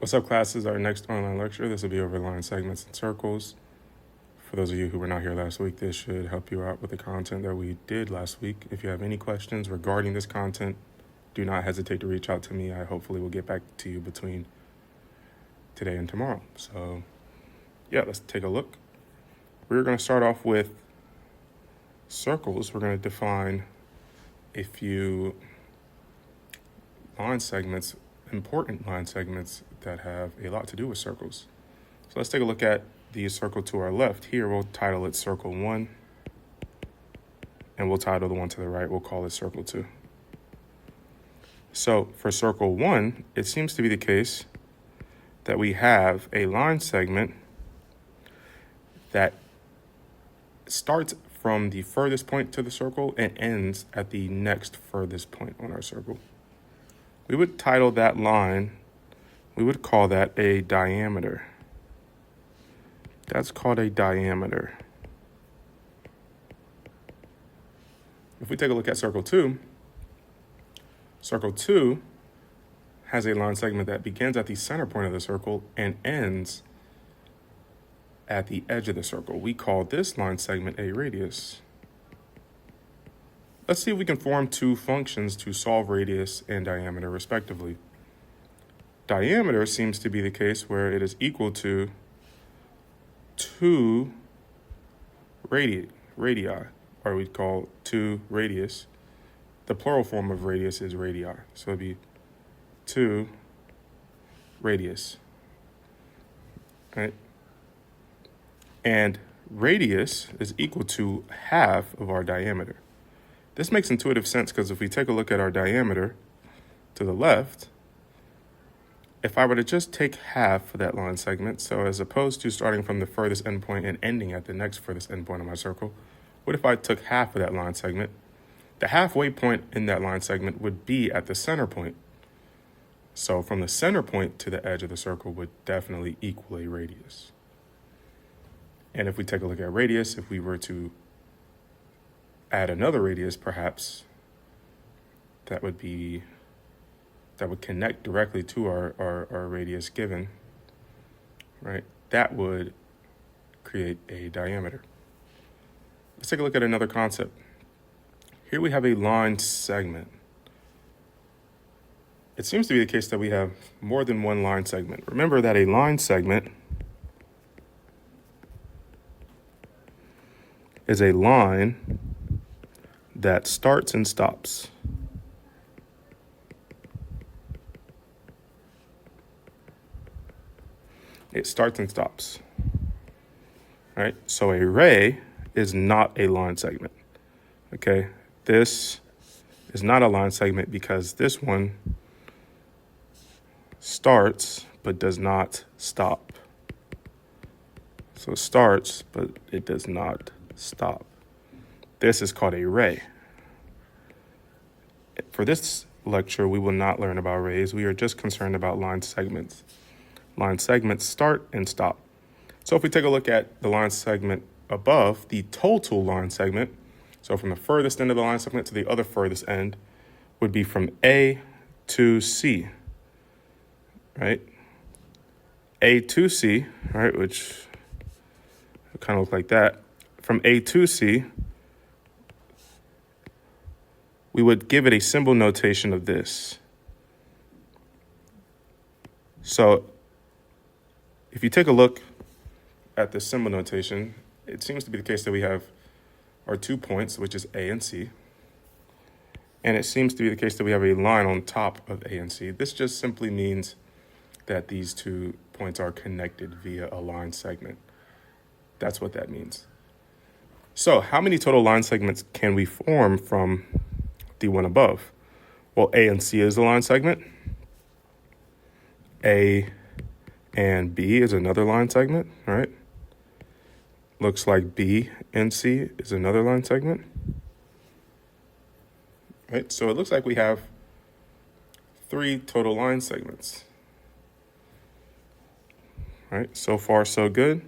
What's up, class? This is our next online lecture. This will be over line segments and circles. For those of you who were not here last week, this should help you out with the content that we did last week. If you have any questions regarding this content, do not hesitate to reach out to me. I hopefully will get back to you between today and tomorrow. So yeah, let's take a look. We're going to start off with circles. We're going to define a few line segments, important line segments that have a lot to do with circles. So let's take a look at the circle to our left. Here we'll title it circle 1, and we'll title the one to the right, we'll call it circle 2. So for circle 1, it seems to be the case that we have a line segment that starts from the furthest point to the circle and ends at the next furthest point on our circle. We would title that line, we would call that a diameter. That's called a diameter. If we take a look at circle 2 has a line segment that begins at the center point of the circle and ends at the edge of the circle. We call this line segment a radius. Let's see if we can form two functions to solve radius and diameter respectively. Diameter seems to be the case where it is equal to 2 radii, or we'd call 2 radius. The plural form of radius is radii, so it'd be 2 radius, right? And radius is equal to half of our diameter. This makes intuitive sense because if we take a look at our diameter to the left, if I were to just take half of that line segment, so as opposed to starting from the furthest endpoint and ending at the next furthest endpoint of my circle, what if I took half of that line segment? The halfway point in that line segment would be at the center point. So from the center point to the edge of the circle would definitely equal a radius. And if we take a look at radius, if we were to add another radius, perhaps, that would connect directly to our radius given, right? That would create a diameter. Let's take a look at another concept. Here we have a line segment. It seems to be the case that we have more than one line segment. Remember that a line segment is a line that starts and stops. It starts and stops. All right? So a ray is not a line segment. Okay? This is not a line segment because this one starts but does not stop. So it starts, but it does not stop. This is called a ray. For this lecture, we will not learn about rays. We are just concerned about line segments. Line segments start and stop. So if we take a look at the line segment above, the total line segment, so from the furthest end of the line segment to the other furthest end, would be from A to C, right? A to C, right, which kind of look like that. From A to C, we would give it a symbol notation of this. So if you take a look at the symbol notation, it seems to be the case that we have our 2 points, which is A and C. And it seems to be the case that we have a line on top of A and C. This just simply means that these 2 points are connected via a line segment. That's what that means. So how many total line segments can we form from the one above? Well, A and C is a line segment. A and B is another line segment, right? Looks like B and C is another line segment. Right? So it looks like we have 3 total line segments. Right? So far, so good.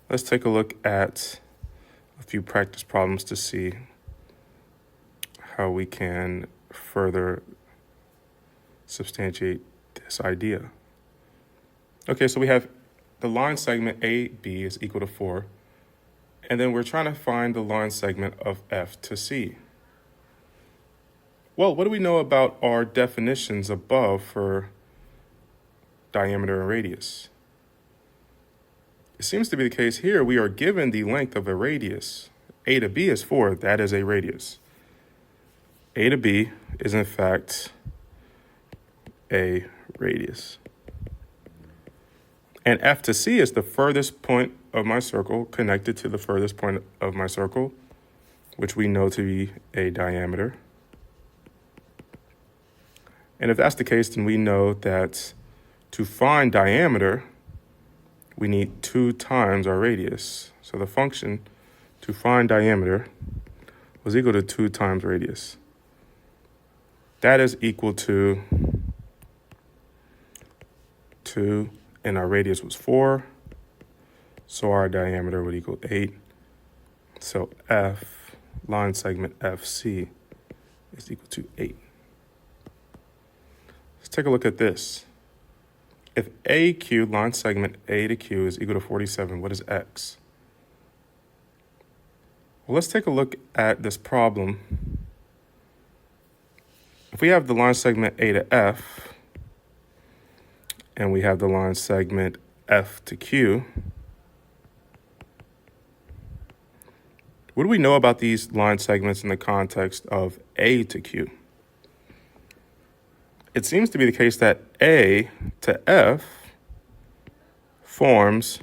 Let's take a look at a few practice problems to see how we can further substantiate this idea. Okay, so we have the line segment AB is equal to 4. And then we're trying to find the line segment of F to C. Well, what do we know about our definitions above for diameter and radius? It seems to be the case here. We are given the length of a radius. A to B is 4. That is a radius. A to B is, in fact, a radius. And F to C is the furthest point of my circle connected to the furthest point of my circle, which we know to be a diameter. And if that's the case, then we know that to find diameter, we need 2 times our radius. So the function to find diameter was equal to 2 times radius. That is equal to 2, and our radius was 4. So our diameter would equal 8. So F, line segment FC, is equal to 8. Let's take a look at this. If AQ, line segment A to Q, is equal to 47, what is X? Well, let's take a look at this problem. If we have the line segment A to F, and we have the line segment F to Q, what do we know about these line segments in the context of A to Q? It seems to be the case that A to F forms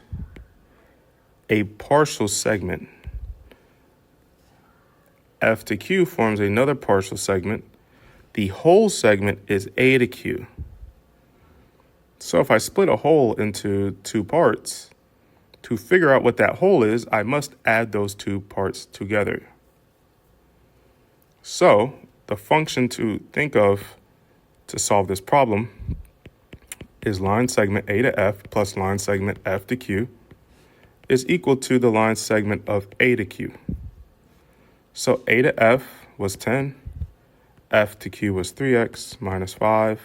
a partial segment. F to Q forms another partial segment. The whole segment is A to Q. So if I split a whole into 2 parts, to figure out what that whole is, I must add those 2 parts together. So the function to think of to solve this problem is line segment A to F plus line segment F to Q is equal to the line segment of A to Q. So A to F was 10, F to Q was 3x minus 5,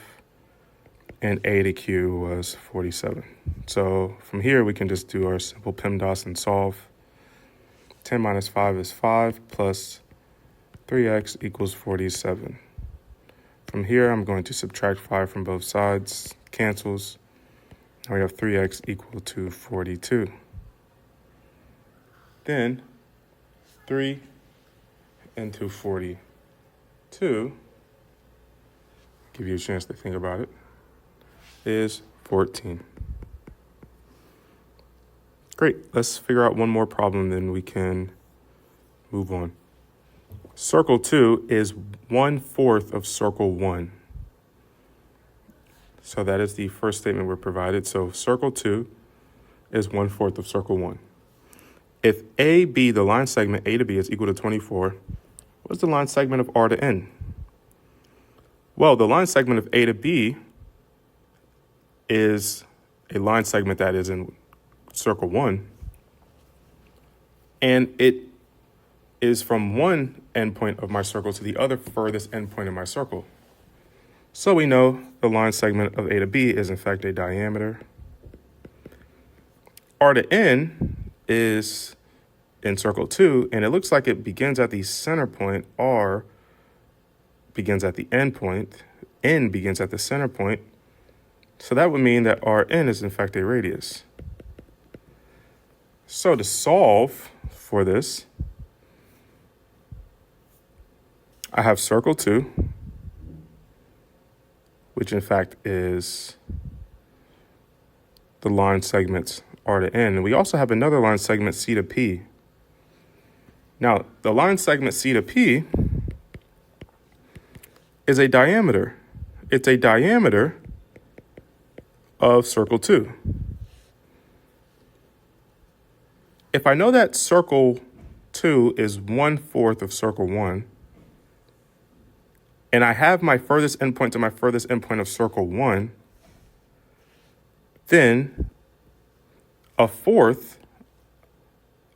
and A to Q was 47. So from here, we can just do our simple PEMDAS and solve. 10 minus 5 is 5 plus 3x equals 47. From here, I'm going to subtract 5 from both sides, cancels. Now we have 3x equal to 42. Then 3 into 42, give you a chance to think about it, is 14. Great, let's figure out one more problem, then we can move on. Circle 2 is 1/4 of circle 1. So that is the first statement we're provided. So circle 2 is 1/4 of circle 1. If AB, the line segment A to B, is equal to 24, what's the line segment of R to N? Well, the line segment of A to B is a line segment that is in circle 1, and it is from one endpoint of my circle to the other furthest endpoint of my circle. So we know the line segment of A to B is in fact a diameter. R to N is in circle 2, and it looks like it begins at the center point. R begins at the end point. N begins at the center point. So that would mean that Rn is in fact a radius. So to solve for this, I have circle 2, which in fact is the line segments R to N. And we also have another line segment C to P. Now, the line segment C to P is a diameter. It's a diameter of circle 2. If I know that circle 2 is 1/4 of circle 1, and I have my furthest endpoint to my furthest endpoint of circle 1, then 1/4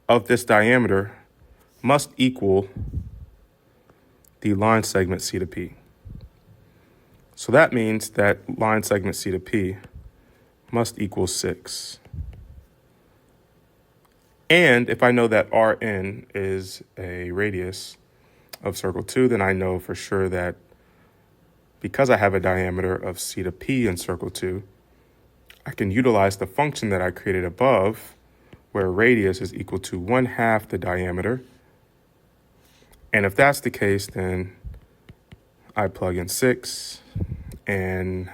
of this diameter must equal the line segment C to P. So that means that line segment C to P must equal 6. And if I know that Rn is a radius of circle 2, then I know for sure that because I have a diameter of c to p in circle 2, I can utilize the function that I created above, where radius is equal to 1/2 the diameter. And if that's the case, then I plug in 6, and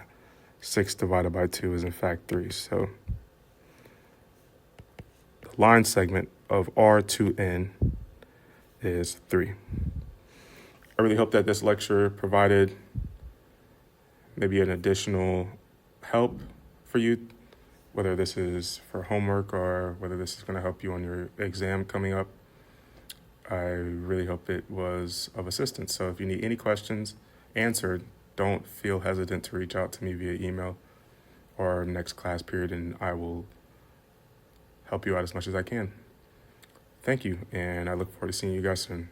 6 divided by 2 is in fact 3. So the line segment of R2N is 3. I really hope that this lecture provided maybe an additional help for you, whether this is for homework or whether this is going to help you on your exam coming up. I really hope it was of assistance. So if you need any questions answered, don't feel hesitant to reach out to me via email or next class period, and I will help you out as much as I can. Thank you, and I look forward to seeing you guys soon.